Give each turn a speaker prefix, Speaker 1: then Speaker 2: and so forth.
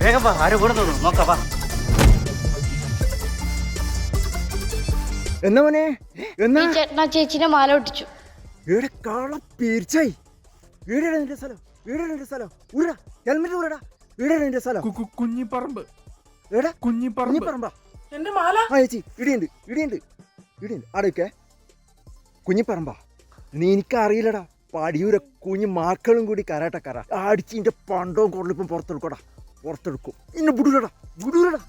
Speaker 1: വേഗം വാ, ആരും കൂടെ തോന്നുന്നു, നോക്കാം വാ.
Speaker 2: എന്നാ മോനെ എന്നാ
Speaker 3: ചേട്ടനാ ചേച്ചിനെ മാല ഒട്ടിച്ചു.
Speaker 2: ഇവിടെ കാള പീർച്ചായി. വീടാണ് നിന്റെ സ്ഥലം, വീടാണ് നിന്റെ സ്ഥലം. ഊരടാ ഹെൽമെറ്റ് ഊരടാ. വീടാണ് നിന്റെ സ്ഥലം.
Speaker 4: കുഞ്ഞിപ്പറമ്പ്.
Speaker 2: എടാ
Speaker 4: കുഞ്ഞിപ്പറമ്പ്.
Speaker 5: എന്റെ മാല
Speaker 2: ആ ചേച്ചി ഇടിയുണ്ട് ഇടിയുണ്ട് ഇടിയുണ്ട്. ആടൊക്കെ കുഞ്ഞിപ്പറമ്പാ. നീ എനിക്കറിയില്ലടാ. പടിയൂരെ കുഞ്ഞു മക്കളും കൂടി കരാട്ടക്കാരാ. അടിച്ചിന്റെ പണ്ടവും കൊള്ളിപ്പം പുറത്തെടുക്കടാ, പുറത്തെടുക്കും. ഇന്നെ വിടൂലടാ വിടൂലടാ.